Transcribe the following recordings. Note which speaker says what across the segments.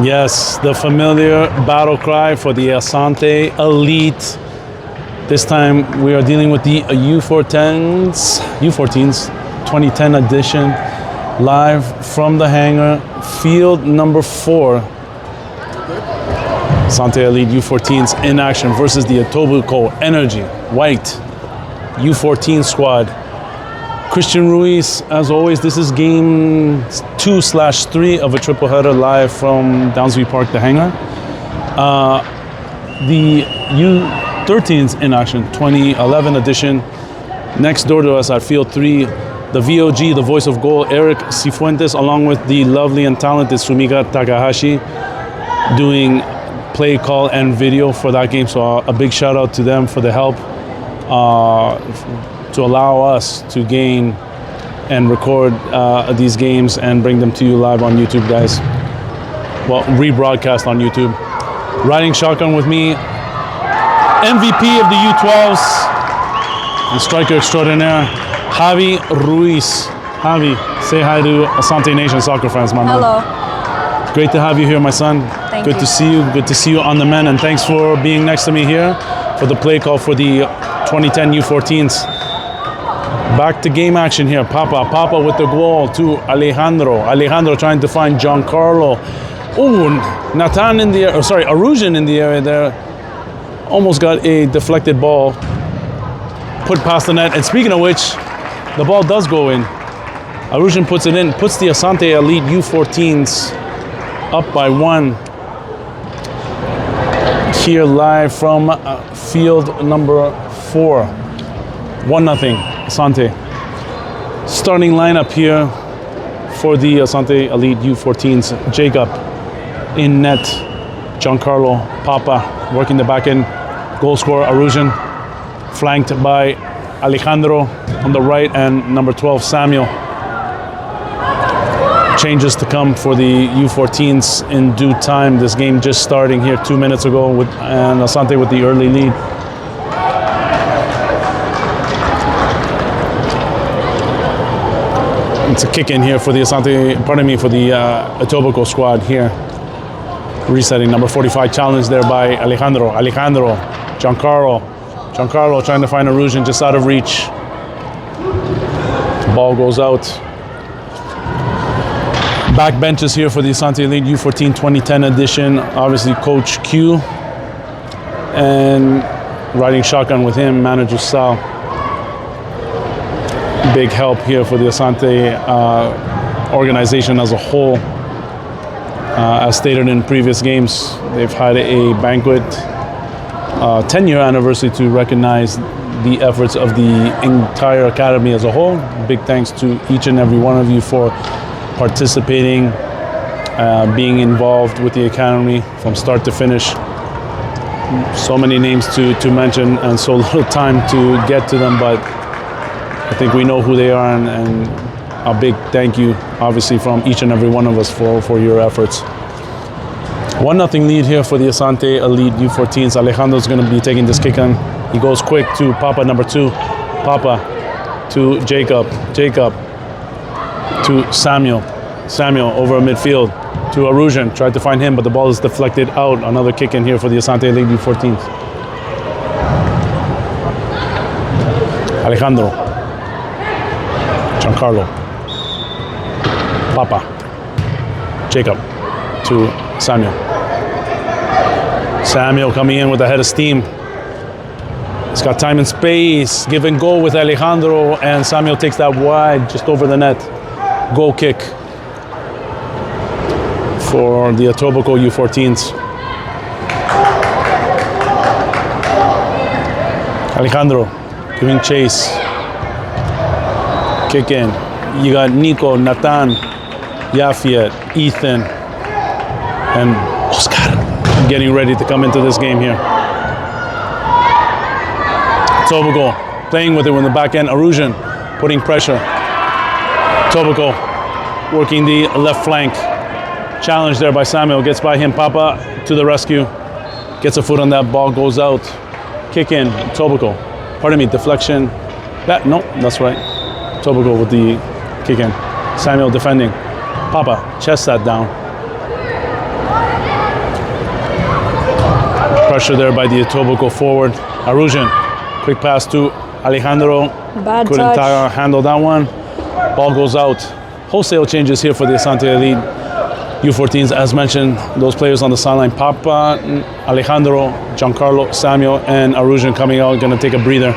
Speaker 1: And yes, the familiar battle cry for the Asante Elite. This time we are dealing with the U14s 2010 edition, live from the hangar, field number 4. Asante Elite U14s in action versus the Etobicoke Energy White U14 squad. Christian Ruiz, as always, this is game 2/3 of a triple header live from Downsview Park, the hangar. The U13s in action, 2011 edition. Next door to us at field 3, the VOG, the voice of goal, Eric Cifuentes, along with the lovely and talented Sumika Takahashi, doing play, call, and video for that game. So a big shout out to them for the help to allow us to gain and record these games and bring them to you live on YouTube, guys. Well, rebroadcast on YouTube. Riding shotgun with me, MVP of the U12s and striker extraordinaire, Javi Ruiz. Javi, say hi to Asante Nation soccer fans, my man.
Speaker 2: Hello.
Speaker 1: Great to have you here, my son.
Speaker 2: Thank
Speaker 1: Good
Speaker 2: you.
Speaker 1: to see you. Good to see you on the men, and thanks for being next to me here for the play call for the 2010 U14s. Back to game action here. Papa with the goal to Alejandro. Alejandro trying to find Giancarlo. Oh, Nathan in the air. Arujan in the area there. Almost got a deflected ball put past the net. And speaking of which, the ball does go in. Arujan puts it in, puts the Asante Elite U14s up by 1. Here live from field number 4. 1-0, Asante. Starting lineup here for the Asante Elite U14s. Jacob in net. Giancarlo, Papa working the back end. Goal scorer Arujan, flanked by Alejandro on the right, and number 12, Samuel. Changes to come for the U14s in due time. This game just starting here 2 minutes ago, and Asante with the early lead. It's a kick in here for the Etobicoke squad here. Resetting, number 45 challenge there by Alejandro. Giancarlo trying to find Arujan, just out of reach. Ball goes out. Back benches here for the Asante Elite U14 2010 edition. Obviously Coach Q, and riding shotgun with him, Manager Sal. Big help here for the Asante organization as a whole. As stated in previous games, they've had a banquet, 10-year anniversary to recognize the efforts of the entire academy as a whole. Big thanks to each and every one of you for participating, being involved with the academy from start to finish. So many names to mention and so little time to get to them, but I think we know who they are, and a big thank you, obviously, from each and every one of us for your efforts. 1-0 lead here for the Asante Elite U14s. Alejandro's going to be taking this kick on. He goes quick to Papa, number 2. Papa to Jacob. Jacob to Samuel. Samuel over midfield to Arujan. Tried to find him, but the ball is deflected out. Another kick in here for the Asante Elite U14s. Alejandro. Giancarlo. Papa. Jacob to Samuel. Samuel coming in with a head of steam. He's got time and space. Give and go with Alejandro, and Samuel takes that wide, just over the net. Goal kick for the Etobicoke U14s. Alejandro giving chase. Kick in. You got Nico, Nathan, Yafiet, Ethan, and Oscar getting ready to come into this game here. Etobicoke playing with it in the back end. Arujan putting pressure. Etobicoke working the left flank. Challenge there by Samuel. Gets by him. Papa to the rescue. Gets a foot on that ball. Goes out. Kick in. Etobicoke. Pardon me. Deflection. No, that's right. Etobicoke with the kick in. Samuel defending. Papa chests that down. Pressure there by the Etobicoke forward. Arujan, quick pass to Alejandro.
Speaker 2: Bad
Speaker 1: Couldn't
Speaker 2: touch.
Speaker 1: handle that one. Ball goes out. Wholesale changes here for the Asante Elite U14s. As mentioned, those players on the sideline, Papa, Alejandro, Giancarlo, Samuel, and Arujan coming out, gonna take a breather.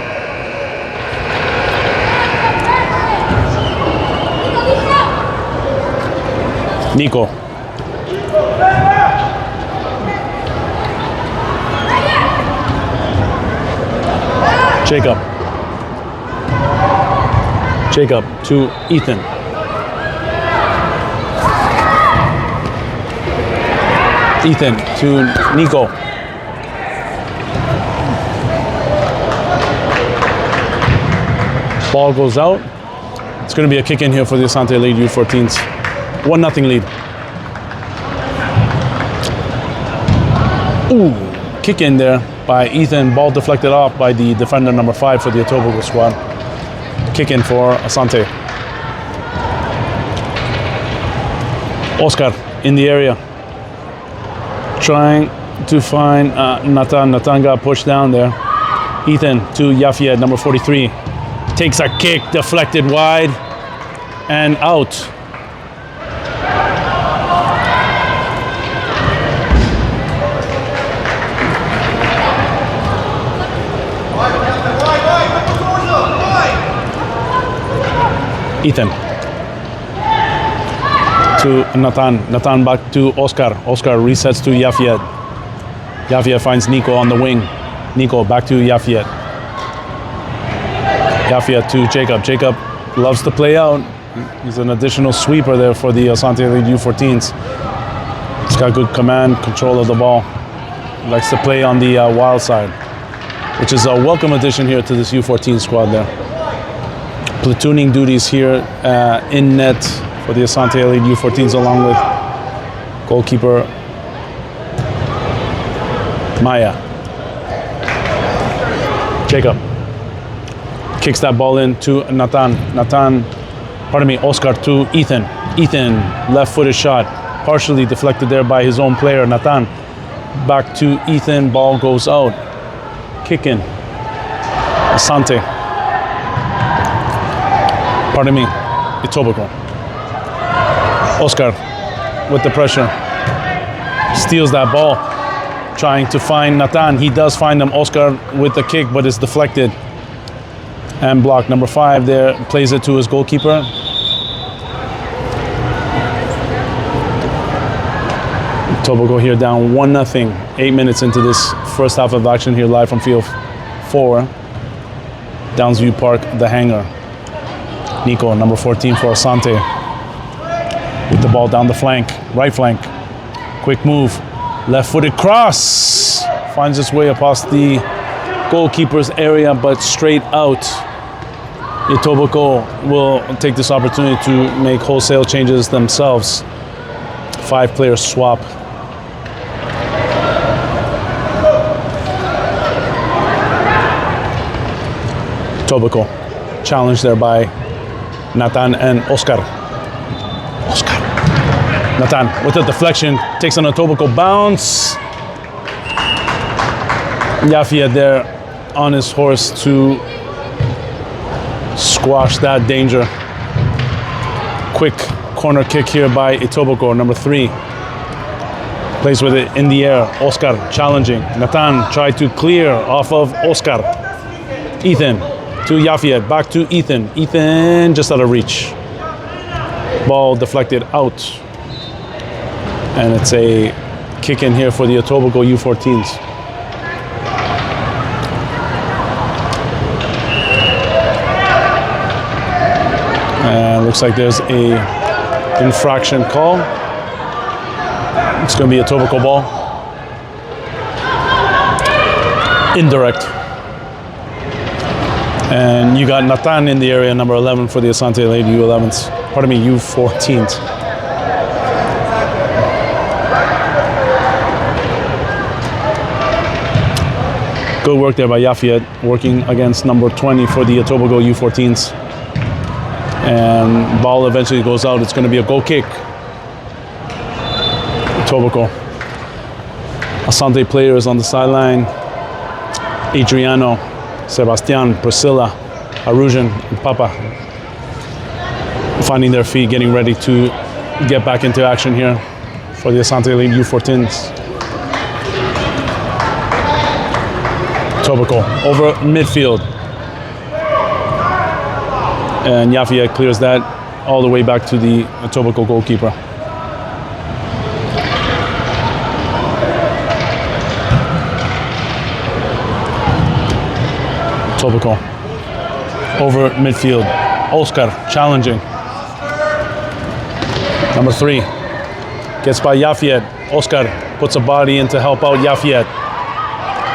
Speaker 1: Nico. Jacob to Ethan. Ethan to Nico. Ball goes out. It's going to be a kick in here for the Asante Elite U14s. 1-0 lead. Ooh, kick in there by Ethan. Ball deflected off by the defender number 5 for the Etobicoke squad. Kick in for Asante. Oscar in the area. Trying to find Nathan. Nathan got pushed down there. Ethan to Yafiet, number 43. Takes a kick, deflected wide, and out. Ethan to Nathan. Nathan back to Oscar. Oscar resets to Yafiet. Yafiet finds Nico on the wing. Nico back to Yafiet. Yafiet to Jacob. Jacob loves to play out. He's an additional sweeper there for the Asante Elite U14s. He's got good command, control of the ball. He likes to play on the wild side, which is a welcome addition here to this U14 squad there. Platooning duties here in net for the Asante Elite U14s, along with goalkeeper Maya. Jacob kicks that ball in to Nathan. Oscar to Ethan. Ethan, left-footed shot, partially deflected there by his own player, Nathan. Back to Ethan, ball goes out. Kick in. Asante. Etobicoke. Oscar with the pressure. Steals that ball. Trying to find Nathan. He does find him. Oscar with the kick, but it's deflected. And blocked. Number 5 there plays it to his goalkeeper. Etobicoke here down 1-0. 8 minutes into this first half of action here live from Field 4. Downsview Park, the hangar. Nico, number 14 for Asante. With the ball down the flank, right flank. Quick move, left-footed cross. Finds its way past the goalkeeper's area, but straight out. Etobicoke will take this opportunity to make wholesale changes themselves. 5-player swap. Etobicoke challenged there by Nathan and Oscar. Nathan with the deflection, takes an Etobicoke bounce. Yafiet there on his horse to squash that danger. Quick corner kick here by Etobicoke, number 3. Plays with it in the air. Oscar challenging. Nathan tried to clear off of Oscar. Ethan to Yafiet, back to Ethan. Ethan just out of reach. Ball deflected out. And it's a kick in here for the Etobicoke U14s. And looks like there's a infraction call. It's going to be a Etobicoke ball. Indirect. And you got Nathan in the area, number 11 for the Asante Elite U14s. Good work there by Yafiet, working against number 20 for the Etobicoke U14s. And ball eventually goes out. It's going to be a goal kick. Etobicoke. Asante players on the sideline. Adriano, Sebastian, Priscilla, Arujan, and Papa finding their feet, getting ready to get back into action here for the Asante Elite U14s. Tobacco over midfield. And Yafia clears that all the way back to the Tobacco goalkeeper. Tobacco over midfield. Oscar challenging. Number 3 gets by Yafiet. Oscar puts a body in to help out Yafiet.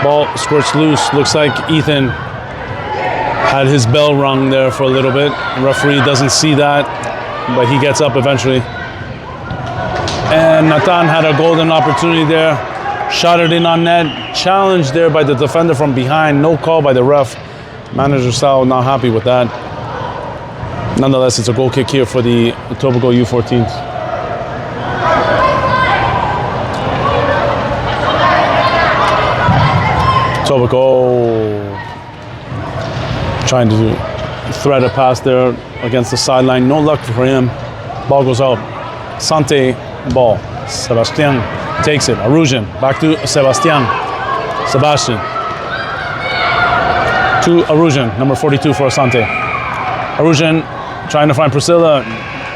Speaker 1: Ball squirts loose. Looks like Ethan had his bell rung there for a little bit. The referee doesn't see that, but he gets up eventually. And Nathan had a golden opportunity there. Shot it in on net. Challenged there by the defender from behind. No call by the ref. Manager Sal not happy with that. Nonetheless, it's a goal kick here for the Tobacco U14s. Tobacco trying to thread a pass there against the sideline. No luck for him. Ball goes out. Asante ball. Sebastian takes it. Arujan back to Sebastian. Sebastian to Arujan, number 42 for Asante. Arujan trying to find Priscilla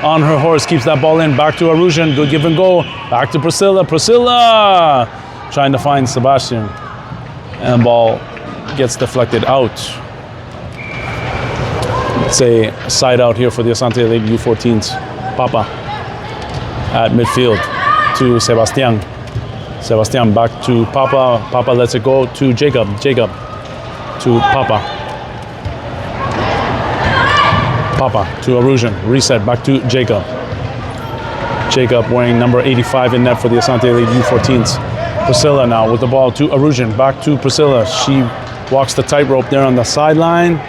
Speaker 1: on her horse, keeps that ball in, back to Arujan, good give and go, back to Priscilla, Priscilla trying to find Sebastian, and ball gets deflected out. It's a side out here for the Asante Elite U14s. Papa at midfield to Sebastian. Sebastian back to Papa, Papa lets it go to Jacob, Jacob to Papa. Papa to Arujan. Reset back to Jacob. Jacob wearing number 85 in net for the Asante Elite U14s. Priscilla now with the ball to Arujan. Back to Priscilla. She walks the tightrope there on the sideline.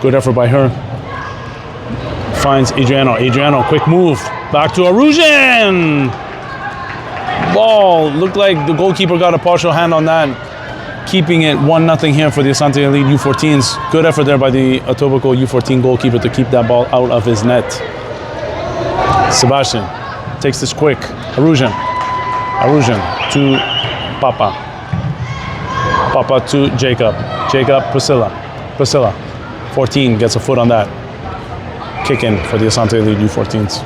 Speaker 1: Good effort by her. Finds Adriano. Adriano, quick move. Back to Arujan. Ball looked like the goalkeeper got a partial hand on that. Keeping it 1-0 here for the Asante Elite U14s. Good effort there by the Tobacco U14 goalkeeper to keep that ball out of his net. Sebastian takes this quick. Arujan. Arujan to Papa. Papa to Jacob. Jacob, Priscilla. Priscilla. 14 gets a foot on that. Kick in for the Asante Elite U14s.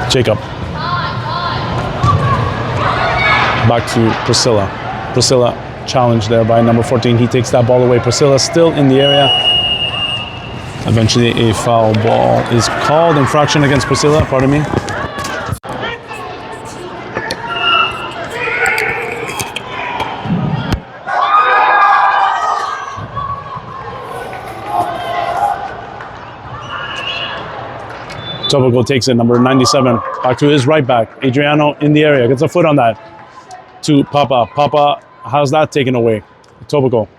Speaker 1: Jacob. Back to Priscilla. Priscilla challenged there by number 14. He takes that ball away. Priscilla still in the area. Eventually a foul ball is called. Infraction against Priscilla, pardon me. Tobacco takes it, number 97, back to his right back. Adriano in the area, gets a foot on that. To Papa. Papa, how's that taken away? Tobacco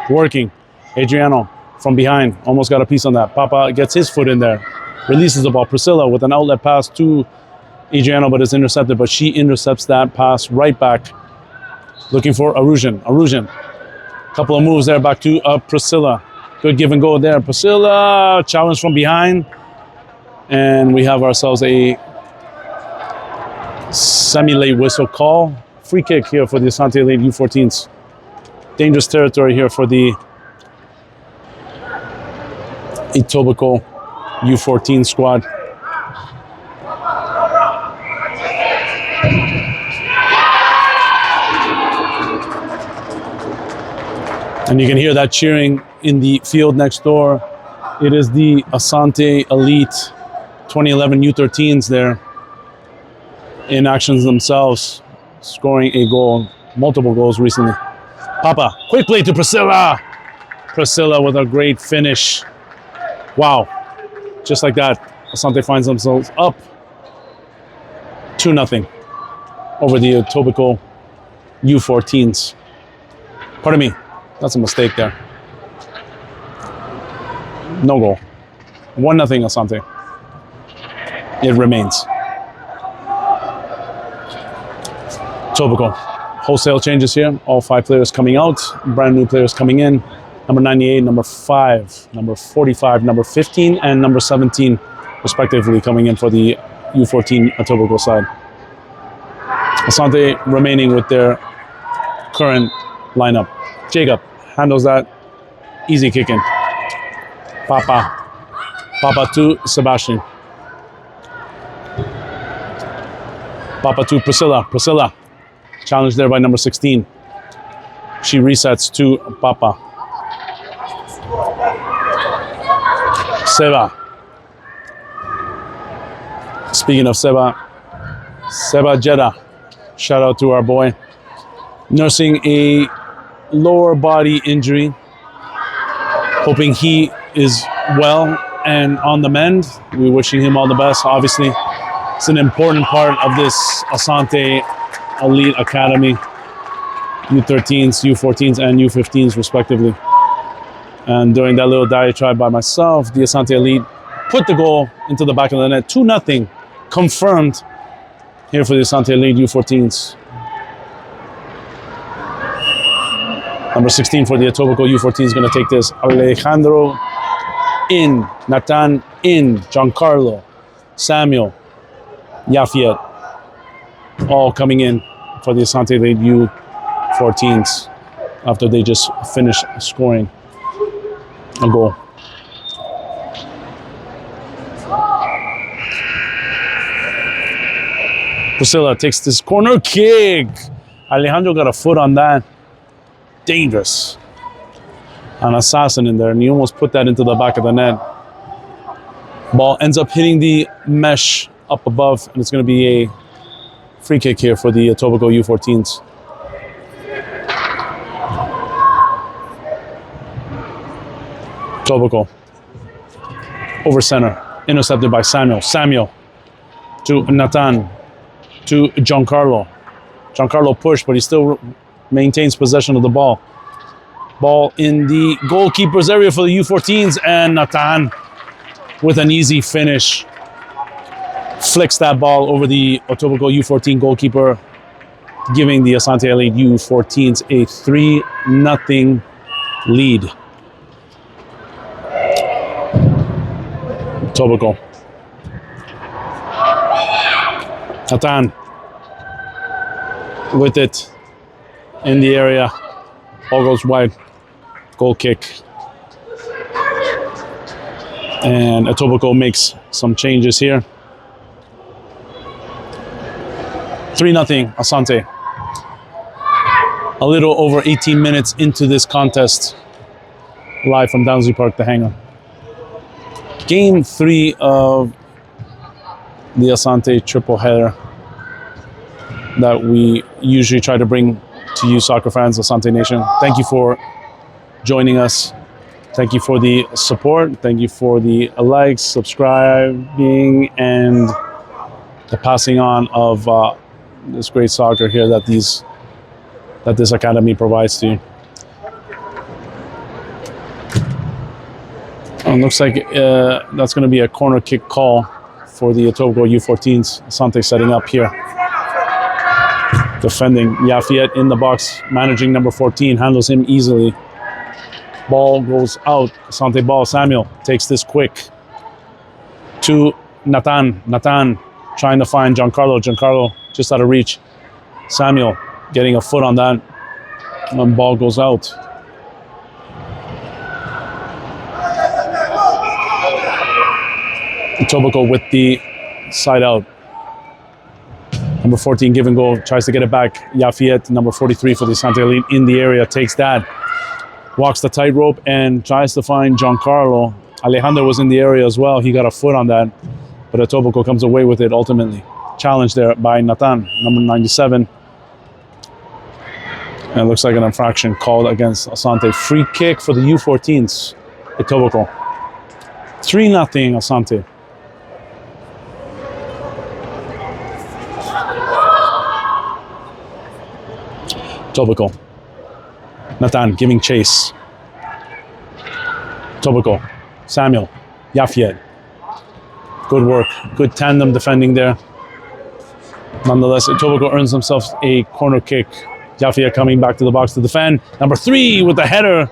Speaker 1: working. Adriano from behind, almost got a piece on that. Papa gets his foot in there, releases the ball. Priscilla with an outlet pass to Adriano, but it's intercepted, but she intercepts that pass right back. Looking for Arujan. Arujan, couple of moves there, back to Priscilla. Good give and go there. Priscilla, challenge from behind. And we have ourselves a semi-late whistle call. Free kick here for the Asante Elite U14s. Dangerous territory here for the Tobacco U14 squad. And you can hear that cheering in the field next door. It is the Asante Elite 2011 U13s there in actions themselves, scoring a goal, multiple goals recently. Papa, quick play to Priscilla. Priscilla with a great finish. Wow, just like that, Asante finds themselves up 2-0 over the Tobacco U14s. Pardon me, that's a mistake there. No goal. 1-0 Asante. It remains. Topical. Wholesale changes here. All 5 players coming out. Brand new players coming in. Number 98, number 5, number 45, number 15, and number 17, respectively, coming in for the U14 Etobicoke side. Asante remaining with their current lineup. Jacob handles that. Easy kicking. Papa to Sebastian. Papa to Priscilla. Challenged there by number 16. She resets to Papa. Seba. Speaking of Seba Jeddah. Shout out to our boy. Nursing a lower body injury. Hoping he is well and on the mend. We're wishing him all the best. Obviously, it's an important part of this Asante Elite Academy. U13s, U14s, and U15s, respectively. And during that little diatribe by myself, the Asante Elite put the goal into the back of the net. 2-0, confirmed here for the Asante Elite U14s. Number 16 for the Etobicoke U14 is going to take this. Alejandro in, Nathan in, Giancarlo, Samuel, Yafiet, all coming in for the Asante Elite U14s after they just finished scoring a goal. Priscilla takes this corner kick. Alejandro got a foot on that. Dangerous. An assassin in there, and he almost put that into the back of the net. Ball ends up hitting the mesh up above, and it's going to be a free kick here for the Etobicoke U14s. Etobicoke over center, intercepted by Samuel. Samuel to Nathan, to Giancarlo. Giancarlo pushed, but he still maintains possession of the ball. Ball in the goalkeeper's area for the U14s, and Nathan with an easy finish flicks that ball over the Etobicoke U14 goalkeeper, giving the Asante Elite U14s a 3-0 lead. Etobicoke. Nathan with it in the area. Ball goes wide. Goal kick. And Etobicoke makes some changes here. 3-0 Asante. A little over 18 minutes into this contest. Live from Downsley Park, the Hangar. Game 3 of the Asante triple header that we usually try to bring to you soccer fans, Asante Nation. Thank you for joining us. Thank you for the support. Thank you for the likes, subscribing, and the passing on of this great soccer here that this academy provides to you. And looks like that's going to be a corner kick call for the Etobicoke U14s. Asante setting up here. Defending. Yafiet in the box, managing number 14, handles him easily. Ball goes out. Asante ball. Samuel takes this quick to Nathan. Nathan trying to find Giancarlo. Giancarlo just out of reach. Samuel getting a foot on that. And ball goes out. Etobicoke with the side out. Number 14, give and go, tries to get it back. Yafiet, number 43 for the Asante Elite in the area, takes that. Walks the tightrope and tries to find Giancarlo. Alejandro was in the area as well. He got a foot on that, but Etobicoke comes away with it ultimately. Challenged there by Nathan, number 97. And it looks like an infraction called against Asante. Free kick for the U14s, Etobicoke. 3-0 Asante. Etobicoke. Nathan giving chase. Etobicoke. Samuel. Yafiet. Good work. Good tandem defending there. Nonetheless, Etobicoke earns themselves a corner kick. Yafia coming back to the box to defend. Number 3 with the header.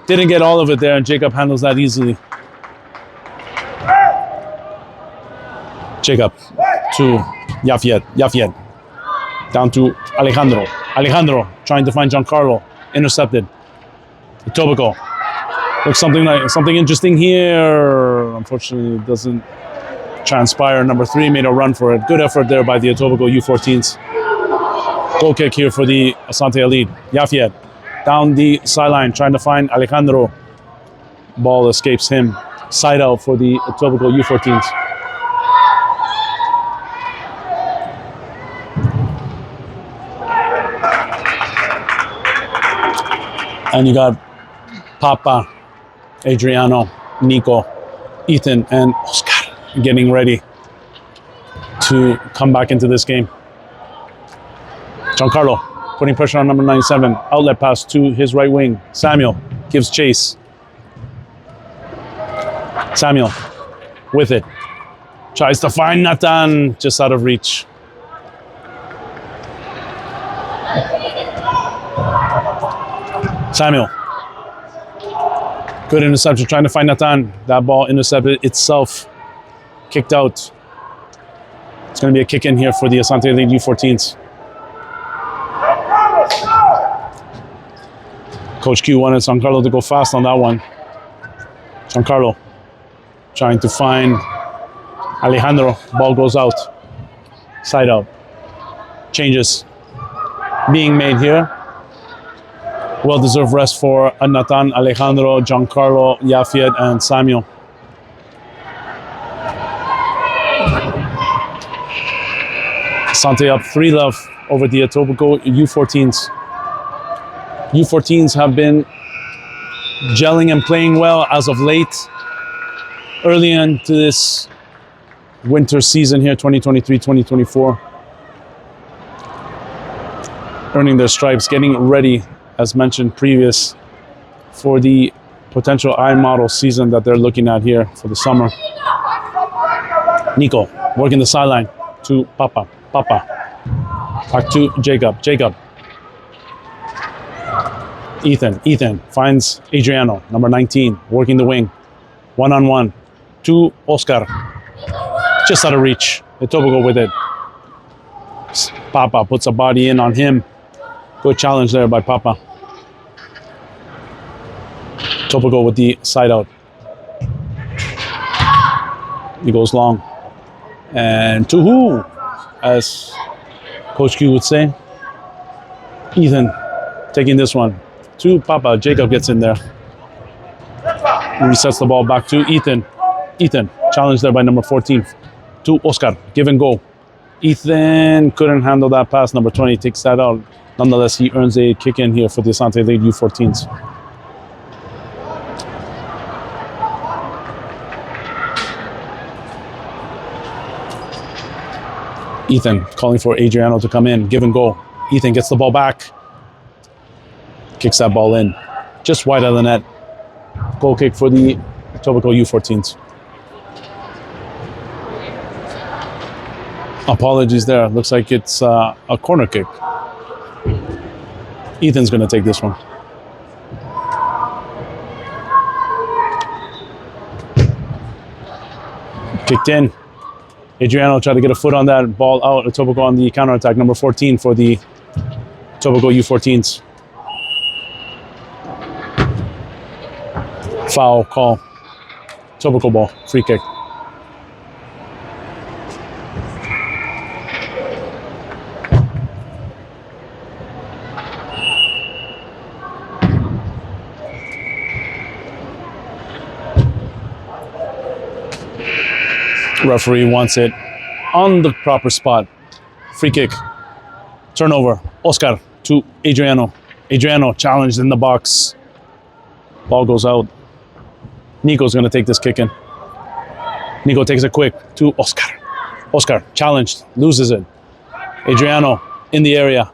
Speaker 1: Didn't get all of it there, and Jacob handles that easily. Jacob to Yafia. Down to Alejandro. Alejandro trying to find Giancarlo. Intercepted. Etobicoke. Looks something interesting here. Unfortunately, it doesn't transpire. Number 3 made a run for it. Good effort there by the Etobicoke U14s. Goal kick here for the Asante Elite. Yafia down the sideline trying to find Alejandro. Ball escapes him. Side out for the Etobicoke U14s. And you got Papa, Adriano, Nico, Ethan, and Oscar getting ready to come back into this game. Giancarlo putting pressure on number 97. Outlet pass to his right wing. Samuel gives chase. Samuel with it. Tries to find Nathan, just out of reach. Samuel. Good interception, trying to find Nathan. That ball intercepted itself. Kicked out. It's going to be a kick in here for the Asante Elite U14s. Coach Q wanted Giancarlo to go fast on that one. Giancarlo trying to find Alejandro. Ball goes out. Side out. Changes being made here. Well-deserved rest for Nathan, Alejandro, Giancarlo, Yafia, and Samuel. Asante up 3-0 over the Etobicoke U14s. U14s have been gelling and playing well as of late. Early into this winter season here, 2023-2024. Earning their stripes, getting ready, as mentioned previous, for the potential I-model season that they're looking at here for the summer. Nico working the sideline to Papa. Back to Jacob. Ethan finds Adriano, number 19, working the wing. One-on-one to Oscar. Just out of reach. Etobicoke with it. Papa puts a body in on him. Good challenge there by Papa. Etobicoke with the side out. He goes long. And to who? As Coach Q would say. Ethan taking this one to Papa. Jacob gets in there. Resets the ball back to Ethan. Ethan, challenged there by number 14 to Oscar. Give and go. Ethan couldn't handle that pass. Number 20 takes that out. Nonetheless, he earns a kick in here for the Asante Elite U14s. Ethan calling for Adriano to come in. Give and go. Ethan gets the ball back. Kicks that ball in. Just wide of the net. Goal kick for the Etobicoke U14s. Apologies there. Looks like it's a corner kick. Ethan's going to take this one. Kicked in. Adriano tried to get a foot on that. Ball out. Etobicoke on the counterattack. Number 14 for the Etobicoke U14s. Foul call. Etobicoke ball. Free kick. Referee wants it on the proper spot. Free kick. Turnover. Oscar to Adriano. Adriano challenged in the box. Ball goes out. Nico's going to take this kick in. Nico takes it quick to Oscar. Oscar challenged. Loses it. Adriano in the area.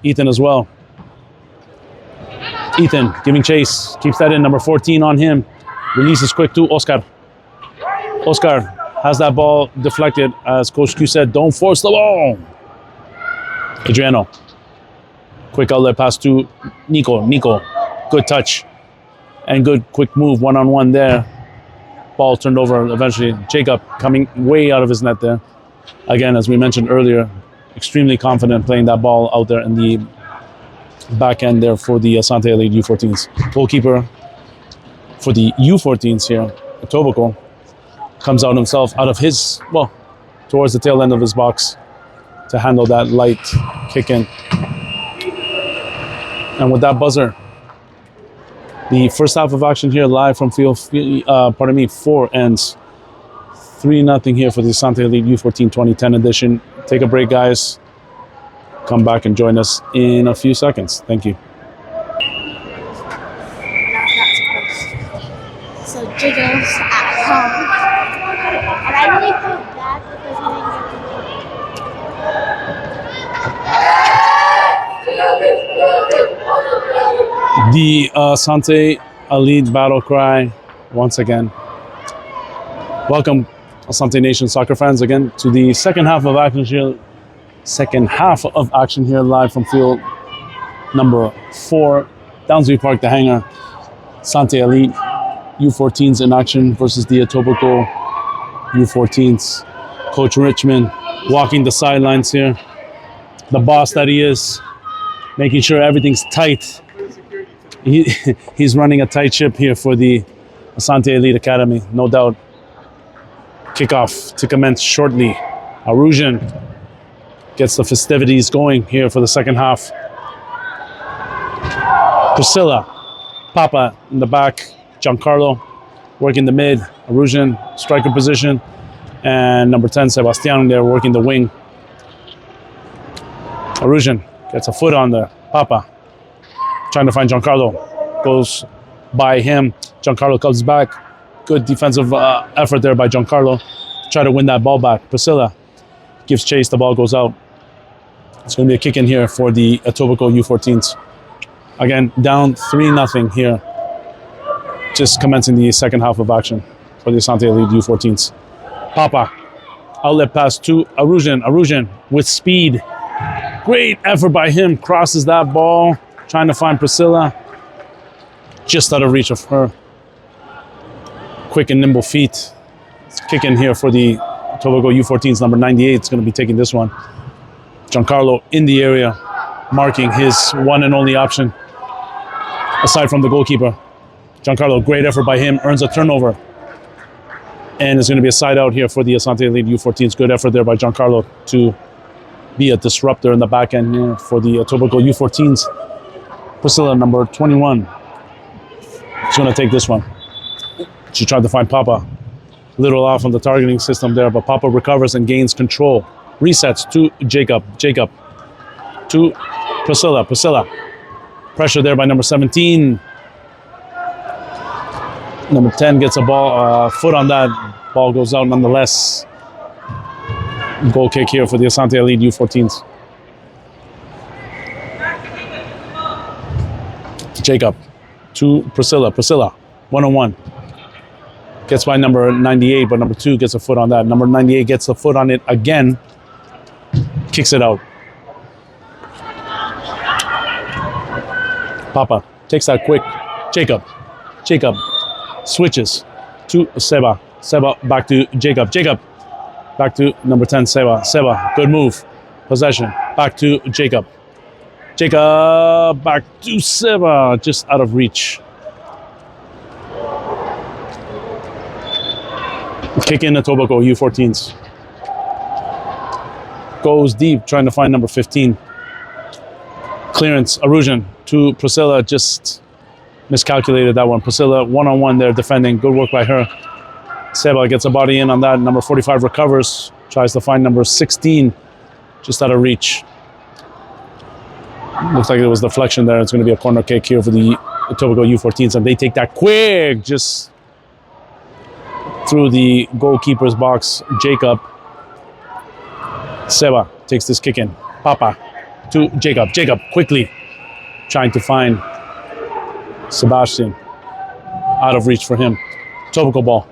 Speaker 1: Ethan as well. Ethan giving chase. Keeps that in. Number 14 on him. Releases quick to Oscar. Oscar has that ball deflected. As Coach Q said, don't force the ball. Adriano. Quick outlet pass to Nico. Nico, good touch. And good quick move, one-on-one there. Ball turned over eventually. Jacob coming way out of his net there. Again, as we mentioned earlier, extremely confident playing that ball out there in the back end there for the Asante Elite U14s. Goalkeeper for the U14s here, Etobicoke, comes out himself out of his, well, towards the tail end of his box to handle that light kick in. And with that buzzer, the first half of action here live from field, 4 ends. 3-0 here for the Asante Elite U14 2010 edition. Take a break, guys. Come back and join us in a few seconds. Thank you.
Speaker 2: So Jiggles at home. And I really feel bad because
Speaker 1: The Asante Elite battle cry once again. Welcome, Asante Nation soccer fans, again to the second half of action here live from field number 4, Downsview Park, the hangar. Asante Elite U14s in action versus the Etobicoke U14s. Coach Richmond walking the sidelines here. The boss that he is, making sure everything's tight. He's running a tight ship here for the Asante Elite Academy, no doubt. Kickoff to commence shortly. Arujan gets the festivities going here for the second half. Priscilla, Papa in the back, Giancarlo working the mid, Arujan striker position, and number 10, Sebastian there working the wing. Arujan gets a foot on there. Papa trying to find Giancarlo, goes by him. Giancarlo comes back. Good defensive effort there by Giancarlo. Try to win that ball back. Priscilla gives chase. The ball goes out. It's going to be a kick in here for the Etobicoke U14s. Again, down 3-0 here. Just commencing the second half of action for the Asante Elite U14s. Papa, outlet pass to Arujan. Arujan with speed. Great effort by him. Crosses that ball. Trying to find Priscilla. Just out of reach of her. Quick and nimble feet. Kick in here for the Etobicoke U14s. Number 98 is going to be taking this one. Giancarlo in the area, marking his one and only option aside from the goalkeeper. Giancarlo, great effort by him, earns a turnover. And it's going to be a side out here for the Asante Elite U14s. Good effort there by Giancarlo to be a disruptor in the back end here for the Etobicoke U14s. Priscilla, number 21, is going to take this one. She tried to find Papa. Little off on the targeting system there, but Papa recovers and gains control. Resets to Jacob. Jacob to Priscilla. Priscilla. Pressure there by number 17. Number 10 gets a ball, foot on that. Ball goes out nonetheless. Goal kick here for the Asante Elite U14s. Jacob to Priscilla. Priscilla, 1-on-1. Gets by number 98, but number 2 gets a foot on that. Number 98 gets a foot on it again. Kicks it out. Papa takes that quick. Jacob. Jacob switches to Seba. Seba back to Jacob. Jacob back to number 10, Seba. Seba, good move. Possession. Back to Jacob. Jacob back to Seba. Just out of reach. Kick in Etobicoke U14s. Goes deep, trying to find number 15. Clearance, Arujan to Priscilla, just miscalculated that one. Priscilla, 1-on-1 there defending. Good work by her. Seba gets a body in on that. Number 45 recovers, tries to find number 16, just out of reach. Looks like it was deflection there. It's going to be a corner kick here for the Etobicoke U14s, and they take that quick, just through the goalkeeper's box. Jacob. Seba takes this kick in. Papa to Jacob. Jacob quickly trying to find Sebastian. Out of reach for him. Etobicoke ball.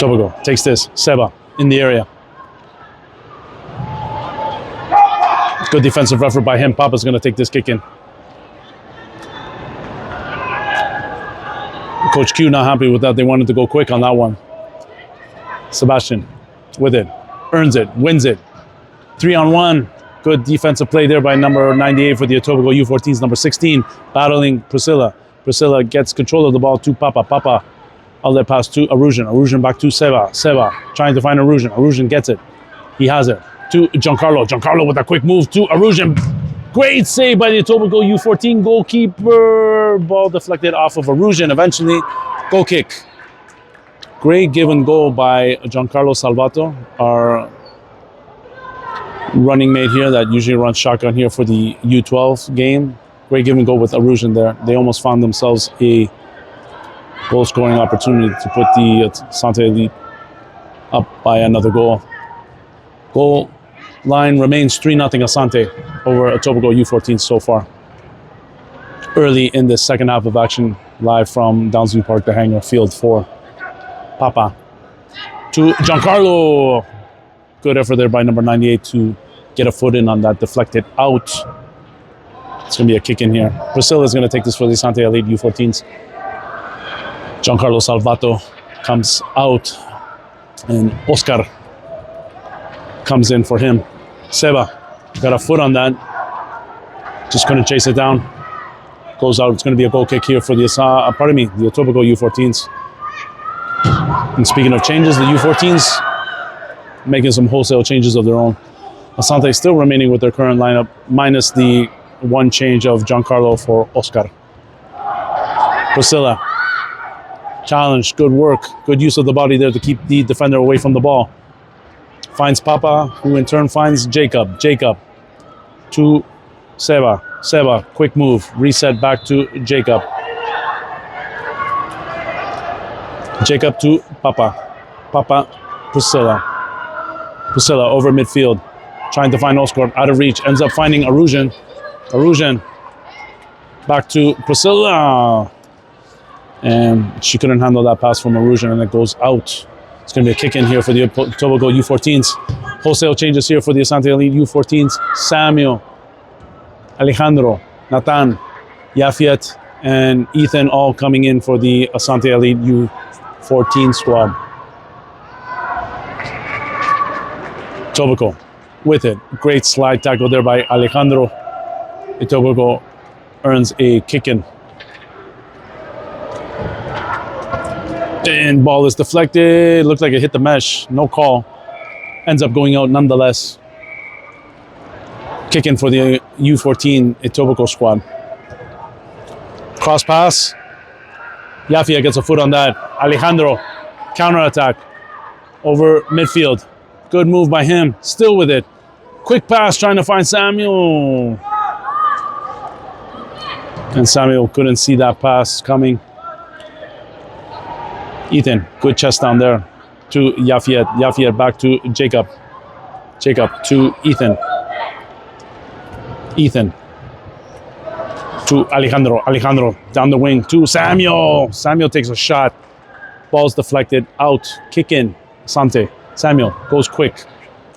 Speaker 1: Tobago takes this. Seba in the area. Good defensive effort by him. Papa's going to take this kick in. Coach Q not happy with that. They wanted to go quick on that one. Sebastian with it. Earns it. Wins it. 3-on-1. Good defensive play there by number 98 for the Tobago U14s. Number 16 battling Priscilla. Priscilla gets control of the ball to Papa. Papa outlet pass to Arujan. Arujan back to Seba. Seba trying to find Arujan. Arujan gets it. He has it. To Giancarlo. Giancarlo with a quick move to Arujan. Great save by the Tobago U14 goalkeeper. Ball deflected off of Arujan. Eventually, goal kick. Great give and goal by Giancarlo Salvato, our running mate here that usually runs shotgun here for the U12 game. Great give and go with Arujan there. They almost found themselves a goal scoring opportunity to put the Asante Elite up by another goal. Goal line remains 3-0 Asante over Tobago U14 so far. Early in the second half of action, live from Downsview Park, the hangar, field 4. Papa to Giancarlo. Good effort there by number 98 to get a foot in on that, deflected out. It's going to be a kick in here. Priscilla is going to take this for the Asante Elite U14s. Giancarlo Salvato comes out, and Oscar comes in for him. Seba got a foot on that. Just couldn't chase it down. Goes out. It's going to be a goal kick here for the the Tobago U14s. And speaking of changes, the U14s making some wholesale changes of their own. Asante still remaining with their current lineup, minus the one change of Giancarlo for Oscar. Priscilla, challenge, good work, good use of the body there to keep the defender away from the ball. Finds Papa, who in turn finds Jacob. Jacob to Seba. Seba, quick move, reset back to Jacob. Jacob to Papa. Papa, Priscilla. Priscilla over midfield, trying to find Oscar, out of reach, ends up finding Arujan. Arujan back to Priscilla. And she couldn't handle that pass from Arujan, and it goes out. It's going to be a kick in here for the Tobago U14s. Wholesale changes here for the Asante Elite U14s. Samuel, Alejandro, Nathan, Yafiet, and Ethan all coming in for the Asante Elite U14 squad. Tobago with it. Great slide tackle there by Alejandro. Tobago earns a kick in. And ball is deflected. Looked like it hit the mesh. No call. Ends up going out nonetheless. Kick in for the U14 Tobago squad. Cross pass. Yafia gets a foot on that. Alejandro, counterattack over midfield. Good move by him. Still with it. Quick pass trying to find Samuel. And Samuel couldn't see that pass coming. Ethan, good chest down there to Yafiet. Yafiet back to Jacob. Jacob to Ethan. Ethan to Alejandro. Alejandro down the wing to Samuel. Samuel takes a shot. Ball's deflected out. Kick in. Asante. Samuel goes quick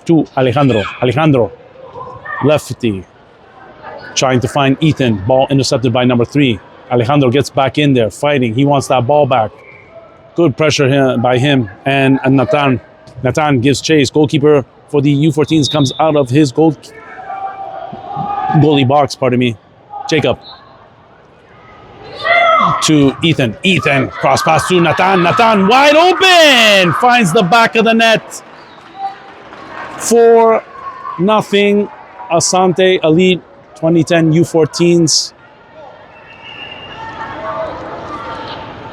Speaker 1: to Alejandro. Alejandro, lefty, trying to find Ethan. Ball intercepted by number 3. Alejandro gets back in there, fighting. He wants that ball back. Good pressure here by him and Nathan. Nathan gives chase. Goalkeeper for the U14s comes out of his goalie box, pardon me. Jacob to Ethan. Ethan, cross pass to Nathan. Nathan wide open! Finds the back of the net. 4-0 Asante Elite 2010 U14s.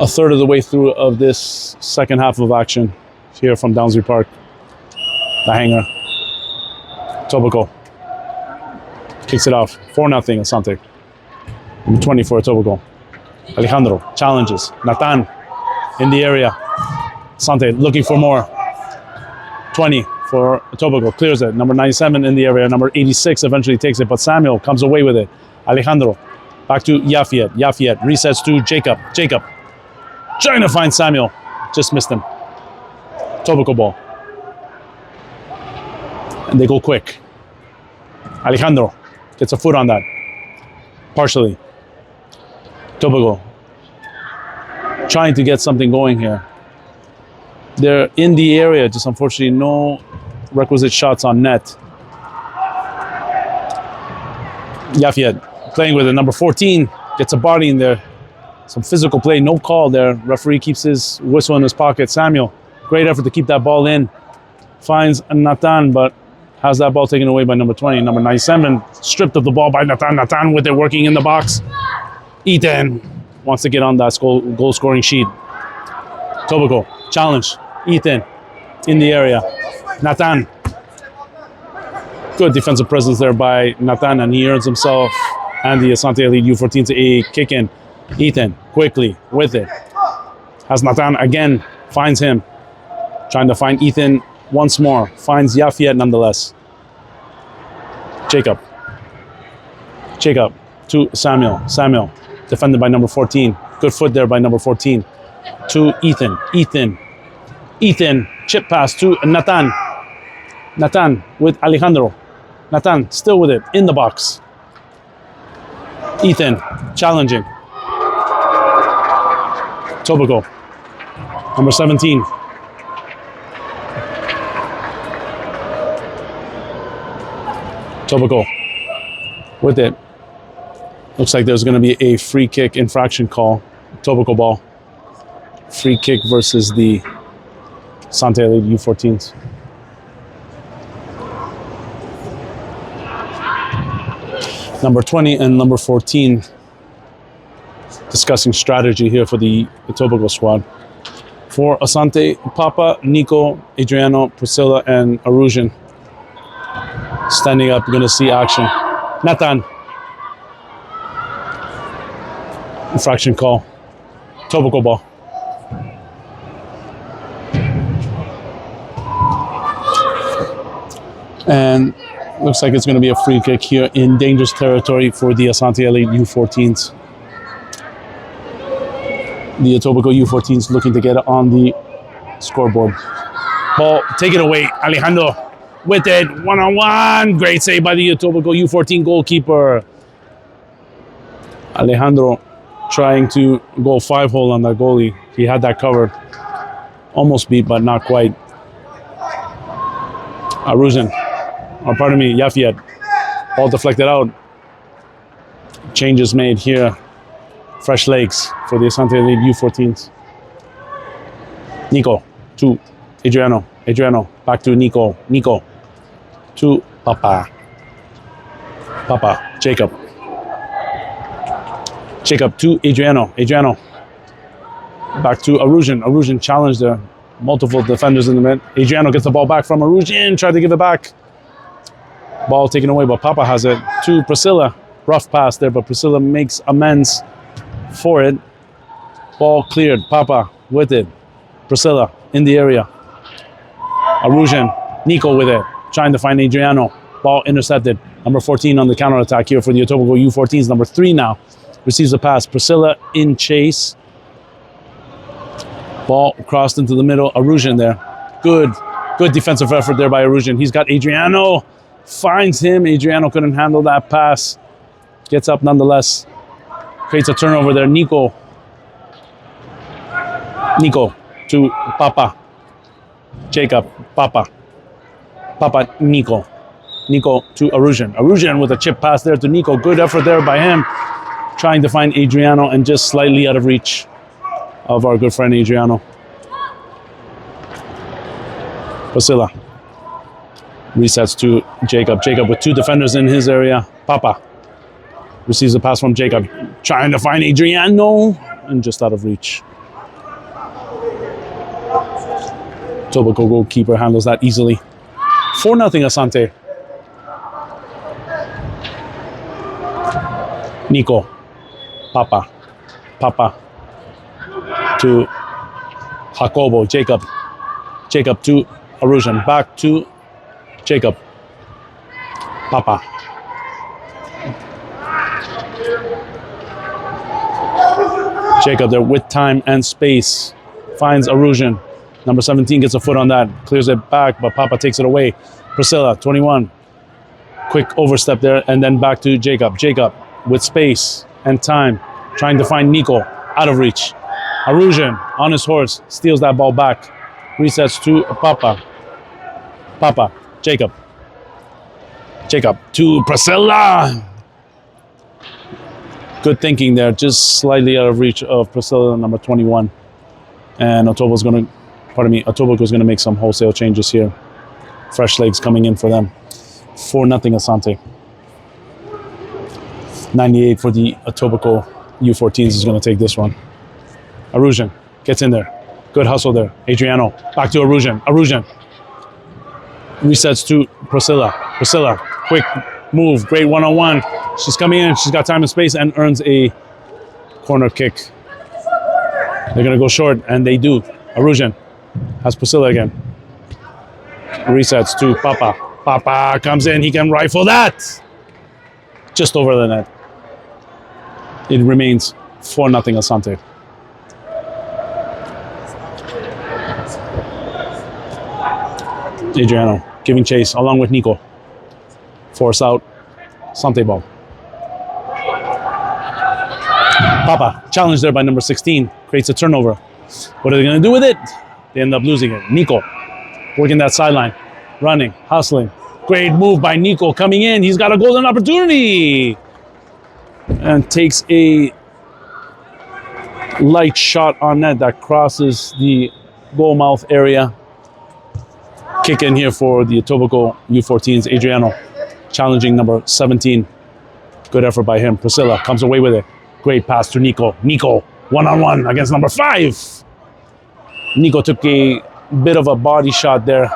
Speaker 1: A third of the way through of this second half of action here from Downsview Park. The hangar. Tobago kicks it off. 4-0 Asante. Number 20 for Tobago. Alejandro challenges. Nathan in the area. Asante looking for more. 20 for Tobago. Clears it. Number 97 in the area. Number 86 eventually takes it, but Samuel comes away with it. Alejandro back to Yafiet. Yafiet resets to Jacob. Jacob trying to find Samuel. Just missed him. Tobacco ball. And they go quick. Alejandro gets a foot on that. Partially. Tobacco trying to get something going here. They're in the area, just unfortunately no requisite shots on net. Yafiet playing with it. Number 14 gets a body in there. Some physical play, no call there. Referee keeps his whistle in his pocket. Samuel, great effort to keep that ball in. Finds Nathan, but has that ball taken away by number 20. Number 97, stripped of the ball by Nathan. Nathan with it working in the box. Ethan wants to get on that goal scoring sheet. Tobacco, challenge. Ethan in the area. Nathan. Good defensive presence there by Nathan, and he earns himself and the Asante Elite U14 to a kick in. Ethan quickly with it. Has Nathan again, finds him. Trying to find Ethan once more. Finds Yafiet nonetheless. Jacob to Samuel. Samuel defended by number 14. Good foot there by number 14. To Ethan. Ethan, chip pass to Nathan. Nathan with Alejandro. Nathan still with it in the box. Ethan challenging. Tobacco, number 17. Tobacco with it. Looks like there's going to be a free kick infraction call. Tobacco ball. Free kick versus the Asante Elite U14s. Number 20 and number 14 discussing strategy here for the Tobacco squad. For Asante, Papa, Nico, Adriano, Priscilla, and Arujan standing up, you're going to see action. Nathan. Infraction call. Tobacco ball. And looks like it's going to be a free kick here in dangerous territory for the Asante Elite U14s. The Tobacco U14s looking to get it on the scoreboard. Ball, take it away. Alejandro with it, one-on-one. Great save by the Tobacco U14 goalkeeper. Alejandro trying to go 5-hole on that goalie. He had that covered. Almost beat, but not quite. Arujan, or pardon me, Yafiet. Ball deflected out. Changes made here. Fresh legs for the Asante Elite U14s. Nico to Adriano. Adriano back to Nico. Nico to Papa. Papa. Jacob. Jacob to Adriano. Adriano back to Arujan. Arujan challenged there. Multiple defenders in the mid. Adriano gets the ball back from Arujan. Tried to give it back. Ball taken away, but Papa has it to Priscilla. Rough pass there, but Priscilla makes amends for it. Ball cleared. Papa with it. Priscilla in the area. Arujan. Nico with it. Trying to find Adriano. Ball intercepted. Number 14 on the counterattack here for the Tobacco U14s. Number 3 now receives a pass. Priscilla in chase. Ball crossed into the middle. Arujan there. Good defensive effort there by Arujan. He's got Adriano. Finds him. Adriano couldn't handle that pass. Gets up nonetheless. Creates a turnover there. Nico to Papa. Jacob. Papa. Nico. Nico to Arujan. Arujan with a chip pass there to Nico. Good effort there by him. Trying to find Adriano and just slightly out of reach of our good friend Adriano. Priscilla resets to Jacob. Jacob with 2 defenders in his area. Papa receives a pass from Jacob. Trying to find Adriano and just out of reach. Tobacco goalkeeper handles that easily. 4-0 Asante. Nico. Papa to Jacobo. Jacob to Arujan. Back to Jacob. Papa. Jacob there with time and space. Finds Arujan. Number 17 gets a foot on that, clears it back, but Papa takes it away. Priscilla, 21. Quick overstep there, and then back to Jacob. Jacob with space and time, trying to find Nico, out of reach. Arujan on his horse, steals that ball back. Resets to Papa. Papa, Jacob. Jacob to Priscilla. Good thinking there, just slightly out of reach of Priscilla, number 21. And Etobicoke's going to make some wholesale changes here. Fresh legs coming in for them. 4-0 Asante. 98 for the Etobicoke U14s is going to take this one. Arujan gets in there. Good hustle there. Adriano back to Arujan. Arujan resets to Priscilla. Priscilla, quick move, great one-on-one. She's coming in, she's got time and space and earns a corner kick. They're going to go short, and they do. Arujan has Priscilla again. Resets to Papa. Papa comes in, he can rifle that. Just over the net. It remains 4-0 Asante. Adriano giving chase along with Nico. Force out. Asante ball. Papa challenged there by number 16. Creates a turnover. What are they going to do with it? They end up losing it. Nico working that sideline. Running. Hustling. Great move by Nico coming in. He's got a golden opportunity. And takes a light shot on net that crosses the goal mouth area. Kick in here for the Etobicoke U14s. Adriano challenging number 17. Good effort by him. Priscilla comes away with it. Great pass to Nico. Nico, one-on-one against number 5. Nico took a bit of a body shot there.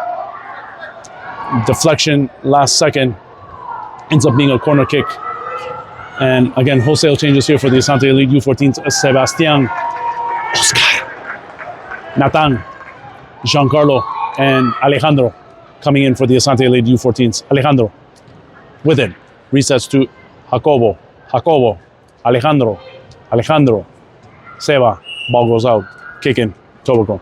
Speaker 1: Deflection last second. Ends up being a corner kick. And again, wholesale changes here for the Asante Elite U14s. Sebastian, Oscar, Nathan, Giancarlo, and Alejandro coming in for the Asante Elite U14s. Alejandro with it. Resets to Jacobo. Jacobo. Alejandro. Alejandro. Seba. Ball goes out. Kick in. Etobicoke.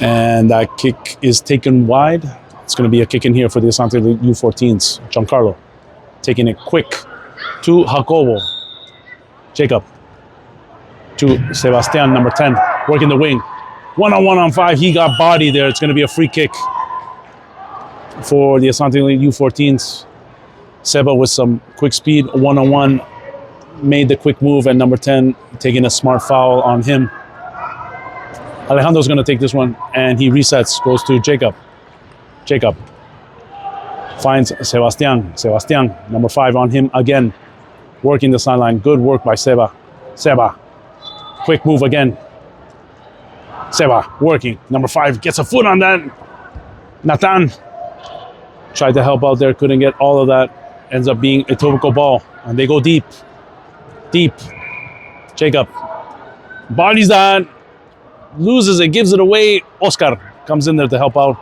Speaker 1: And that kick is taken wide. It's going to be a kick in here for the Asante Elite U14s. Giancarlo taking it quick to Jacobo. Jacob to Sebastian, number 10, working the wing. One-on-one on 5, he got body there. It's going to be a free kick for the Asante Elite U14s. Seba with some quick speed, one-on-one, made the quick move, and number 10 taking a smart foul on him. Alejandro's going to take this one, and he resets, goes to Jacob. Jacob finds Sebastian. Sebastian, number 5 on him again, working the sideline. Good work by Seba. Seba, quick move again. Seba working. Number 5 gets a foot on that. Nathan tried to help out there, couldn't get all of that. Ends up being a Etobicoke ball, and they go deep. Deep. Jacob bodies that, loses it, gives it away. Oscar comes in there to help out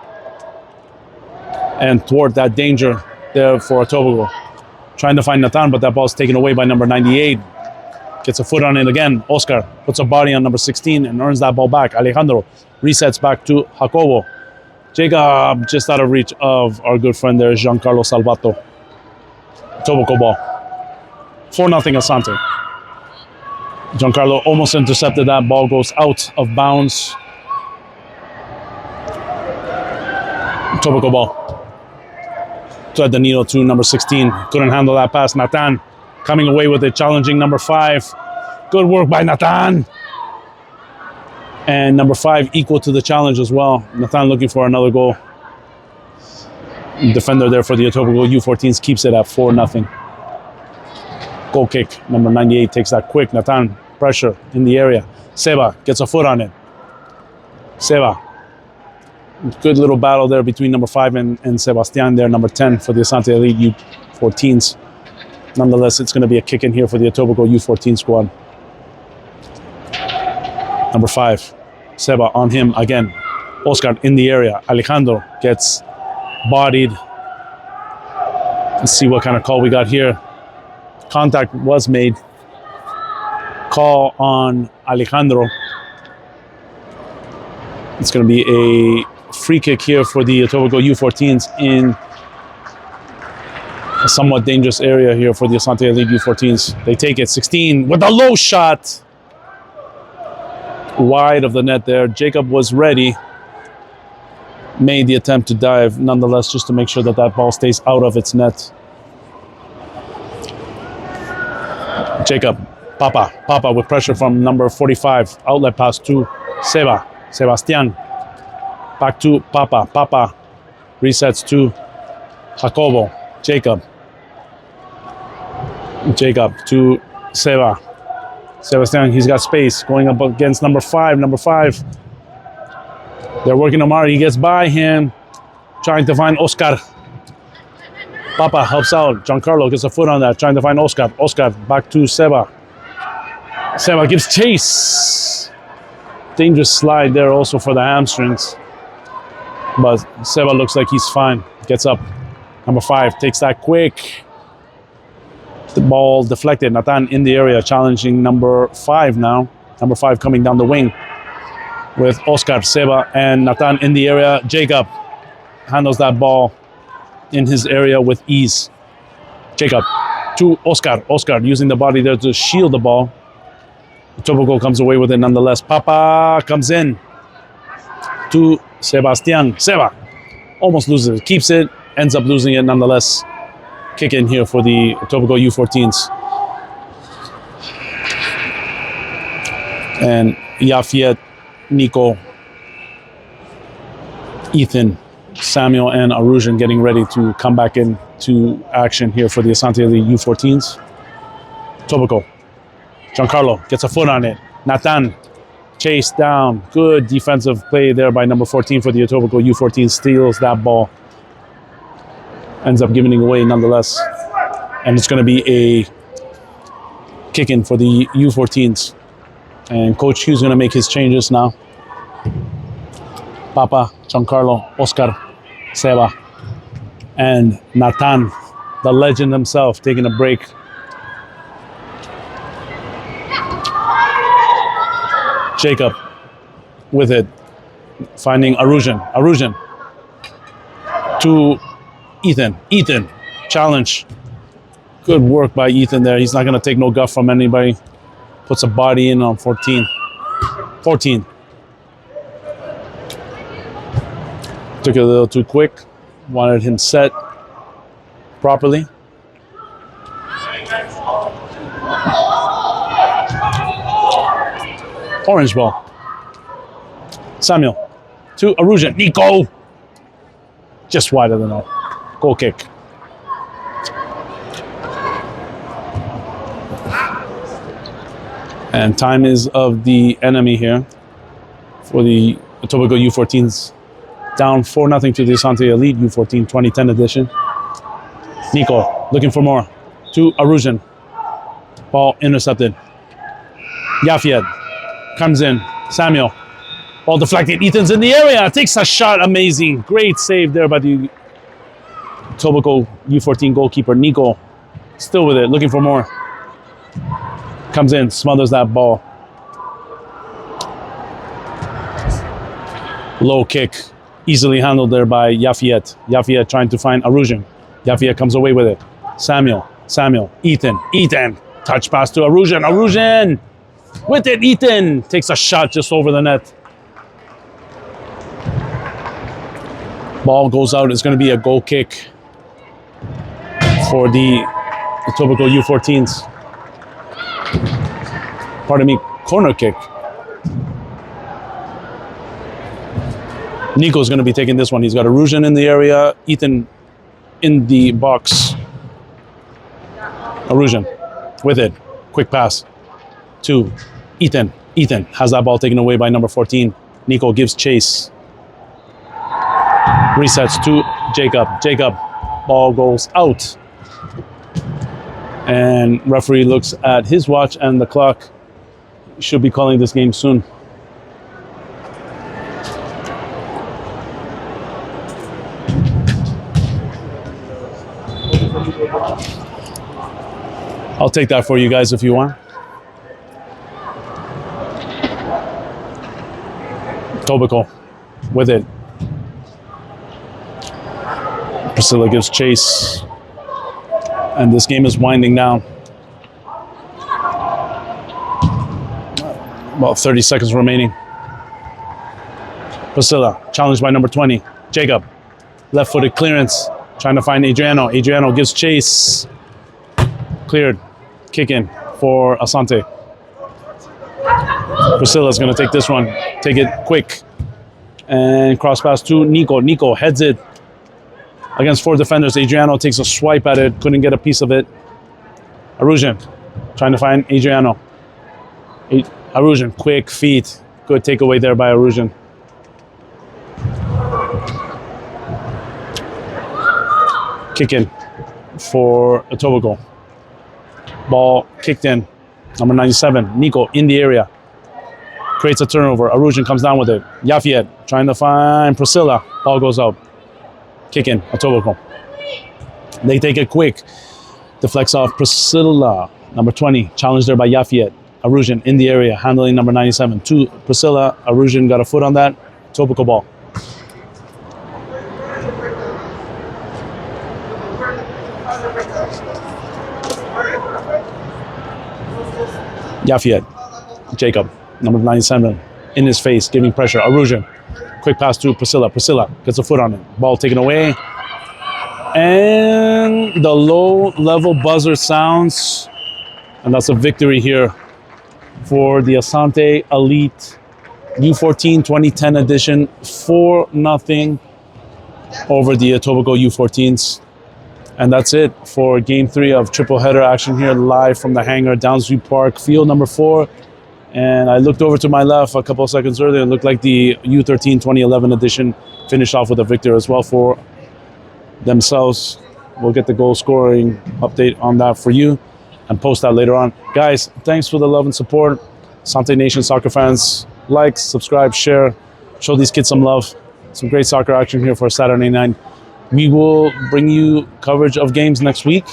Speaker 1: and thwart that danger there for Etobicoke. Trying to find Nathan, but that ball's taken away by number 98. Gets a foot on it again. Oscar puts a body on number 16 and earns that ball back. Alejandro resets back to Jacobo. Jacob just out of reach of our good friend there, Giancarlo Salvato. Etobicoke ball. 4-0 Asante. Giancarlo almost intercepted that. Ball goes out of bounds. Etobicoke ball. Thread the needle to number 16. Couldn't handle that pass. Nathan coming away with it, challenging number 5. Good work by Nathan. And number 5 equal to the challenge as well. Nathan looking for another goal. Defender there for the Etobicoke U14s keeps it at 4-0. Goal kick. Number 98 takes that quick. Nathan, pressure in the area. Seba gets a foot on it. Seba. Good little battle there between number 5 and Sebastian there, number 10 for the Asante Elite U14s. Nonetheless, it's going to be a kick in here for the Etobicoke U14 squad. Number 5, Seba on him again. Oscar in the area. Alejandro gets bodied. Let's see what kind of call we got here. Contact was made. call on Alejandro. It's going to be a free kick here for the Etobicoke U14s in a somewhat dangerous area here for the Asante Elite U14s. They take it 16 with a low shot. Wide of the net there. Jacob was ready. Made the attempt to dive nonetheless, just to make sure that that ball stays out of its net. Jacob, Papa with pressure from number 45. Outlet pass to Sebastian. Back to Papa resets to Jacobo. Jacob to Sebastian, he's got space going up against number 5. They're working him hard. He gets by him, trying to find Oscar. Papa helps out. Giancarlo gets a foot on that, trying to find Oscar. Oscar back to Seba. Seba gives chase. Dangerous slide there also for the hamstrings. But Seba looks like he's fine. Gets up. Number 5 takes that quick. The ball deflected. Nathan in the area challenging number 5 now. Number 5 coming down the wing with Oscar, Seba, and Nathan in the area. Jacob handles that ball in his area with ease. Jacob to Oscar. Oscar using the body there to shield the ball. Etobicoke comes away with it nonetheless. Papa comes in to Sebastian. Seba almost loses it. Keeps it. Ends up losing it nonetheless. Kick in here for the Etobicoke U14s. And Yafiet, Nico, Ethan, Samuel, and Arujan getting ready to come back into action here for the Asante Elite U14s. Etobicoke. Giancarlo gets a foot on it. Nathan chased down. Good defensive play there by number 14 for the Etobicoke U14. Steals that ball. Ends up giving it away nonetheless. And it's going to be a kick in for the U14s. And Coach Hugh's going to make his changes now. Papa, Giancarlo, Oscar, Seba, and Nathan, the legend himself, taking a break. Jacob with it, finding Arujan. Arujan to Ethan. Ethan, challenge. Good work by Ethan there. He's not going to take no guff from anybody. Puts a body in on 14. 14. Took it a little too quick. Wanted him set properly. Orange ball. Samuel to Arujan. Nico. Just wide of the net. Goal kick. And time is of the enemy here for the Etobicoke U14s. Down 4-0 to the Asante Elite U14 2010 edition. Nico looking for more. To Arujan. Ball intercepted. Yafied comes in. Samuel. Ball deflected. Ethan's in the area. Takes a shot. Amazing. Great save there by the Etobicoke U14 goalkeeper. Nico still with it. Looking for more. Comes in. Smothers that ball. Low kick. Easily handled there by Yafiet. Yafiet trying to find Arujan. Yafiet comes away with it. Samuel. Ethan. Touch pass to Arujan. Arujan with it. Ethan takes a shot just over the net. Ball goes out. It's going to be a goal kick for the Etobicoke U14s. Pardon me, corner kick. Nico's going to be taking this one. He's got Arujan in the area. Ethan in the box. Arujan with it. Quick pass to Ethan. Ethan has that ball taken away by number 14. Nico gives chase. Resets to Jacob. Jacob. Ball goes out. And referee looks at his watch and the clock. Should be calling this game soon. I'll take that for you guys if you want. Etobicoke with it. Priscilla gives chase. And this game is winding down. About 30 seconds remaining. Priscilla, challenged by number 20. Jacob, left-footed clearance, trying to find Adriano. Adriano gives chase. Cleared. Kick in for Asante. Priscilla's going to take this one. Take it quick. And cross pass to Nico. Nico heads it against 4 defenders. Adriano takes a swipe at it. Couldn't get a piece of it. Arujan trying to find Adriano. Arujan, quick feet. Good takeaway there by Arujan. Kick in for Etobicoke. Ball kicked in. Number 97, Nico in the area. Creates a turnover. Arujan comes down with it. Yafiet trying to find Priscilla. Ball goes out. Kick in, Etobicoke. They take it quick. Deflects off Priscilla. Number 20, challenged there by Yafiet. Arujan in the area, handling number 97. To Priscilla. Arujan got a foot on that. Etobicoke ball. Yafiet, Jacob, number 97, in his face, giving pressure. Arujan, quick pass to Priscilla. Priscilla gets a foot on it. Ball taken away. And the low-level buzzer sounds. And that's a victory here for the Asante Elite U14 2010 edition. 4-0 over the Etobicoke U14s. And that's it for Game 3 of triple header action here live from the hangar, Downsview Park, field number 4. And I looked over to my left a couple of seconds earlier. It looked like the U13 2011 edition finished off with a victory as well for themselves. We'll get the goal scoring update on that for you and post that later on. Guys, thanks for the love and support. Asante Nation soccer fans, like, subscribe, share, show these kids some love. Some great soccer action here for Saturday night. We will bring you coverage of games next week.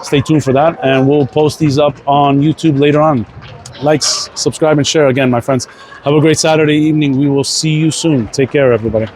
Speaker 1: Stay tuned for that, and we'll post these up on YouTube later on. Likes, subscribe, and share again, my friends. Have a great Saturday evening. We will see you soon. Take care, everybody.